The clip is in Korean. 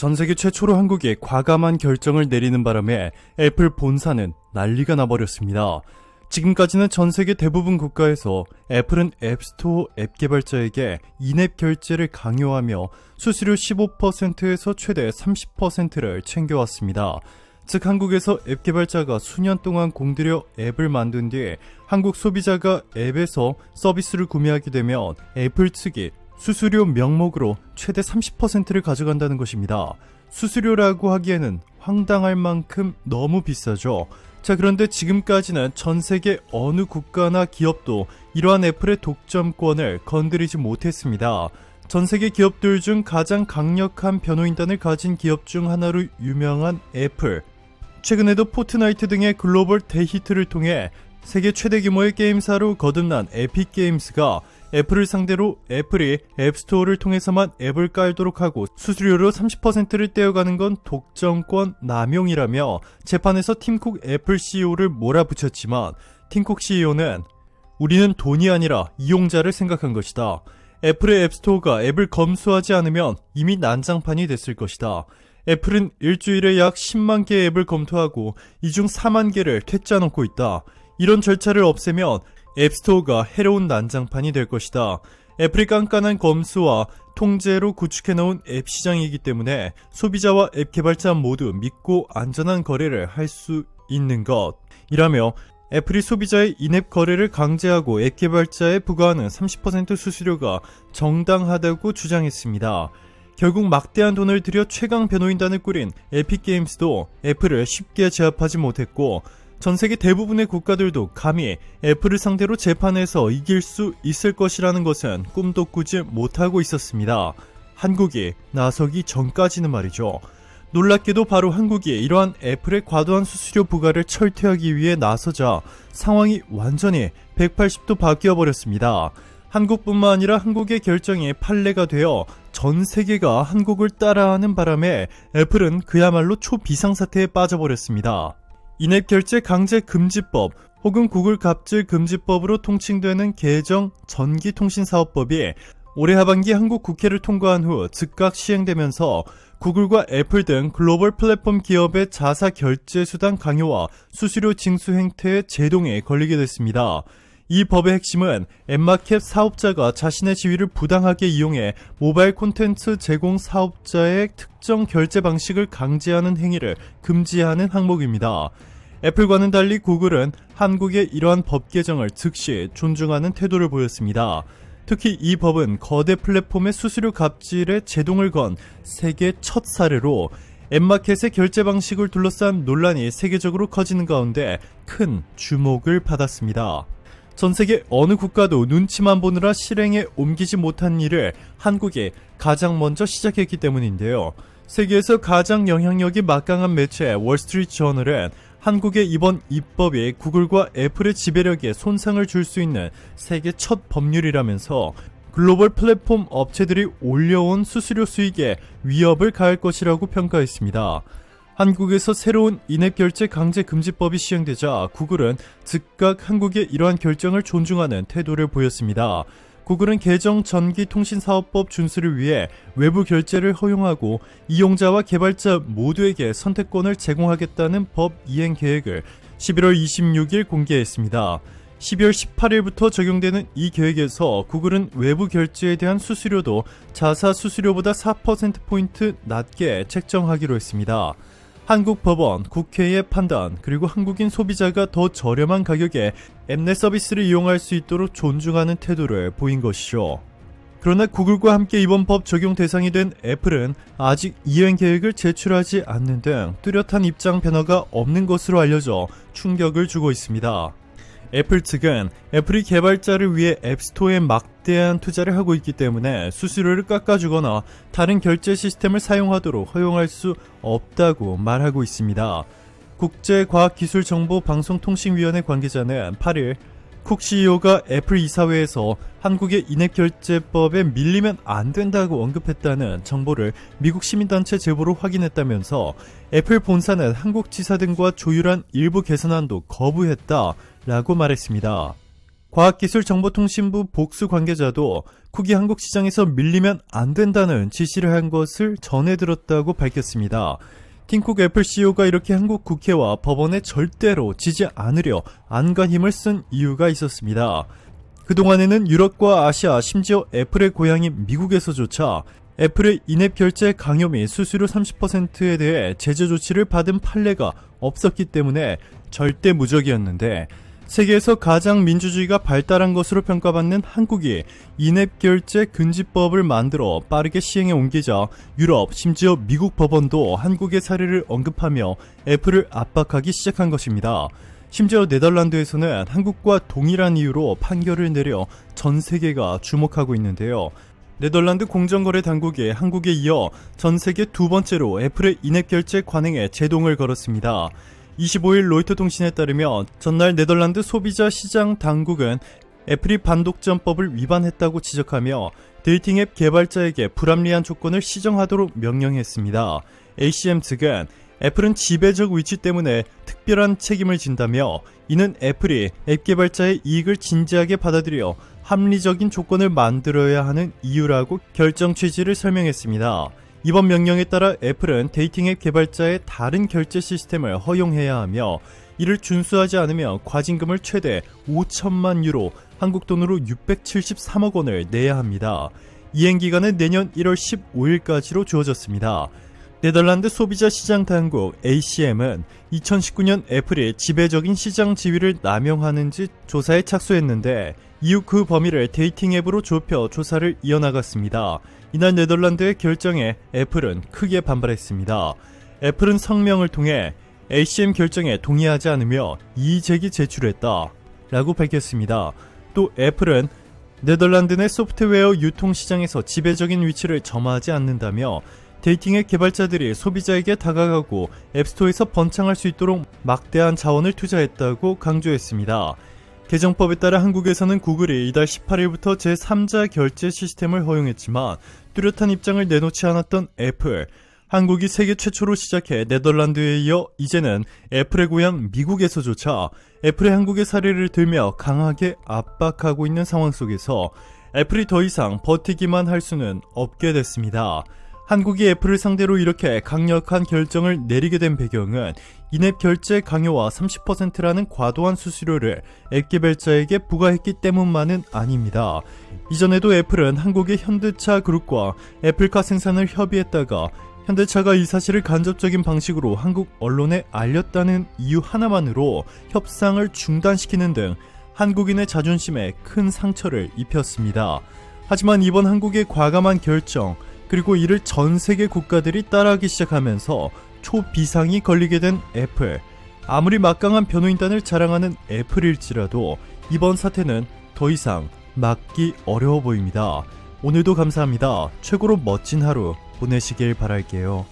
전 세계 최초로 한국이 과감한 결정을 내리는 바람에 애플 본사는 난리가 나버렸습니다. 지금까지는 전 세계 대부분 국가에서 애플은 앱스토어 앱 개발자에게 인앱 결제를 강요하며 수수료 15%에서 최대 30%를 챙겨왔습니다. 즉 한국에서 앱 개발자가 수년 동안 공들여 앱을 만든 뒤 한국 소비자가 앱에서 서비스를 구매하게 되면 애플 측이 수수료 명목으로 최대 30%를 가져간다는 것입니다. 수수료라고 하기에는 황당할 만큼 너무 비싸죠. 자, 그런데 지금까지는 전 세계 어느 국가나 기업도 이러한 애플의 독점권을 건드리지 못했습니다. 전 세계 기업들 중 가장 강력한 변호인단을 가진 기업 중 하나로 유명한 애플. 최근에도 포트나이트 등의 글로벌 대히트를 통해 세계 최대 규모의 게임사로 거듭난 에픽게임스가 애플을 상대로 애플이 앱스토어를 통해서만 앱을 깔도록 하고 수수료로 30%를 떼어가는 건 독점권 남용이라며 재판에서 팀쿡 애플 CEO를 몰아붙였지만 팀쿡 CEO는 우리는 돈이 아니라 이용자를 생각한 것이다. 애플의 앱스토어가 앱을 검수하지 않으면 이미 난장판이 됐을 것이다. 애플은 일주일에 약 10만 개의 앱을 검토하고 이 중 4만 개를 퇴짜놓고 있다. 이런 절차를 없애면 앱스토어가 해로운 난장판이 될 것이다. 애플이 깐깐한 검수와 통제로 구축해놓은 앱 시장이기 때문에 소비자와 앱 개발자 모두 믿고 안전한 거래를 할 수 있는 것. 이라며 애플이 소비자의 인앱 거래를 강제하고 앱 개발자에 부과하는 30% 수수료가 정당하다고 주장했습니다. 결국 막대한 돈을 들여 최강 변호인단을 꾸린 에픽게임스도 애플을 쉽게 제압하지 못했고 전 세계 대부분의 국가들도 감히 애플을 상대로 재판에서 이길 수 있을 것이라는 것은 꿈도 꾸지 못하고 있었습니다. 한국이 나서기 전까지는 말이죠. 놀랍게도 바로 한국이 이러한 애플의 과도한 수수료 부과를 철퇴하기 위해 나서자 상황이 완전히 180도 바뀌어버렸습니다. 한국뿐만 아니라 한국의 결정이 판례가 되어 전 세계가 한국을 따라하는 바람에 애플은 그야말로 초비상사태에 빠져버렸습니다. 인앱 결제 강제 금지법 혹은 구글 갑질 금지법으로 통칭되는 개정 전기통신사업법이 올해 하반기 한국 국회를 통과한 후 즉각 시행되면서 구글과 애플 등 글로벌 플랫폼 기업의 자사 결제 수단 강요와 수수료 징수 행태의 제동에 걸리게 됐습니다. 이 법의 핵심은 앱마켓 사업자가 자신의 지위를 부당하게 이용해 모바일 콘텐츠 제공 사업자의 특정 결제 방식을 강제하는 행위를 금지하는 항목입니다. 애플과는 달리 구글은 한국의 이러한 법 개정을 즉시 존중하는 태도를 보였습니다. 특히 이 법은 거대 플랫폼의 수수료 갑질에 제동을 건 세계 첫 사례로 앱마켓의 결제 방식을 둘러싼 논란이 세계적으로 커지는 가운데 큰 주목을 받았습니다. 전 세계 어느 국가도 눈치만 보느라 실행에 옮기지 못한 일을 한국이 가장 먼저 시작했기 때문인데요. 세계에서 가장 영향력이 막강한 매체 월스트리트 저널은 한국의 이번 입법이 구글과 애플의 지배력에 손상을 줄 수 있는 세계 첫 법률이라면서 글로벌 플랫폼 업체들이 올려온 수수료 수익에 위협을 가할 것이라고 평가했습니다. 한국에서 새로운 인앱 결제 강제 금지법이 시행되자 구글은 즉각 한국의 이러한 결정을 존중하는 태도를 보였습니다. 구글은 개정 전기통신사업법 준수를 위해 외부 결제를 허용하고 이용자와 개발자 모두에게 선택권을 제공하겠다는 법 이행 계획을 11월 26일 공개했습니다. 12월 18일부터 적용되는 이 계획에서 구글은 외부 결제에 대한 수수료도 자사 수수료보다 4%포인트 낮게 책정하기로 했습니다. 한국 법원, 국회의 판단, 그리고 한국인 소비자가 더 저렴한 가격에 앱내 서비스를 이용할 수 있도록 존중하는 태도를 보인 것이죠. 그러나 구글과 함께 이번 법 적용 대상이 된 애플은 아직 이행 계획을 제출하지 않는 등 뚜렷한 입장 변화가 없는 것으로 알려져 충격을 주고 있습니다. 애플 측은 애플이 개발자를 위해 앱스토어에 막대한 투자를 하고 있기 때문에 수수료를 깎아주거나 다른 결제 시스템을 사용하도록 허용할 수 없다고 말하고 있습니다. 국제과학기술정보방송통신위원회 관계자는 8일 쿡 CEO가 애플 이사회에서 한국의 인앱 결제법에 밀리면 안 된다고 언급했다는 정보를 미국 시민단체 제보로 확인했다면서 애플 본사는 한국 지사 등과 조율한 일부 개선안도 거부했다라고 말했습니다. 과학기술정보통신부 복수 관계자도 쿡이 한국 시장에서 밀리면 안 된다는 지시를 한 것을 전해 들었다고 밝혔습니다. 팀쿡 애플 CEO가 이렇게 한국 국회와 법원에 절대로 지지 않으려 안간 힘을 쓴 이유가 있었습니다. 그동안에는 유럽과 아시아, 심지어 애플의 고향인 미국에서조차 애플의 인앱 결제 강요 및 수수료 30%에 대해 제재 조치를 받은 판례가 없었기 때문에 절대 무적이었는데, 세계에서 가장 민주주의가 발달한 것으로 평가받는 한국이 인앱 결제 금지법을 만들어 빠르게 시행에 옮기자 유럽, 심지어 미국 법원도 한국의 사례를 언급하며 애플을 압박하기 시작한 것입니다. 심지어 네덜란드에서는 한국과 동일한 이유로 판결을 내려 전 세계가 주목하고 있는데요. 네덜란드 공정거래 당국이 한국에 이어 전 세계 두 번째로 애플의 인앱 결제 관행에 제동을 걸었습니다. 25일 로이터 통신에 따르면 전날 네덜란드 소비자 시장 당국은 애플이 반독점법을 위반했다고 지적하며 데이팅 앱 개발자에게 불합리한 조건을 시정하도록 명령했습니다. ACM 측은 애플은 지배적 위치 때문에 특별한 책임을 진다며, 이는 애플이 앱 개발자의 이익을 진지하게 받아들여 합리적인 조건을 만들어야 하는 이유라고 결정 취지를 설명했습니다. 이번 명령에 따라 애플은 데이팅 앱 개발자의 다른 결제 시스템을 허용해야 하며, 이를 준수하지 않으면 과징금을 최대 5천만 유로, 한국 돈으로 673억 원을 내야 합니다. 이행기간은 내년 1월 15일까지로 주어졌습니다. 네덜란드 소비자 시장 당국 ACM은 2019년 애플이 지배적인 시장 지위를 남용하는지 조사에 착수했는데, 이후 그 범위를 데이팅 앱으로 좁혀 조사를 이어나갔습니다. 이날 네덜란드의 결정에 애플은 크게 반발했습니다. 애플은 성명을 통해 ACM 결정에 동의하지 않으며 이의제기 제출했다 라고 밝혔습니다. 또 애플은 네덜란드 내 소프트웨어 유통시장에서 지배적인 위치를 점하지 않는다며, 데이팅 앱 개발자들이 소비자에게 다가가고 앱스토어에서 번창할 수 있도록 막대한 자원을 투자했다고 강조했습니다. 개정법에 따라 한국에서는 구글이 이달 18일부터 제3자 결제 시스템을 허용했지만 뚜렷한 입장을 내놓지 않았던 애플. 한국이 세계 최초로 시작해 네덜란드에 이어 이제는 애플의 고향 미국에서조차 애플의 한국의 사례를 들며 강하게 압박하고 있는 상황 속에서 애플이 더 이상 버티기만 할 수는 없게 됐습니다. 한국이 애플을 상대로 이렇게 강력한 결정을 내리게 된 배경은 인앱 결제 강요와 30%라는 과도한 수수료를 앱 개발자에게 부과했기 때문만은 아닙니다. 이전에도 애플은 한국의 현대차 그룹과 애플카 생산을 협의했다가 현대차가 이 사실을 간접적인 방식으로 한국 언론에 알렸다는 이유 하나만으로 협상을 중단시키는 등 한국인의 자존심에 큰 상처를 입혔습니다. 하지만 이번 한국의 과감한 결정, 그리고 이를 전 세계 국가들이 따라하기 시작하면서 초비상이 걸리게 된 애플. 아무리 막강한 변호인단을 자랑하는 애플일지라도 이번 사태는 더 이상 막기 어려워 보입니다. 오늘도 감사합니다. 최고로 멋진 하루 보내시길 바랄게요.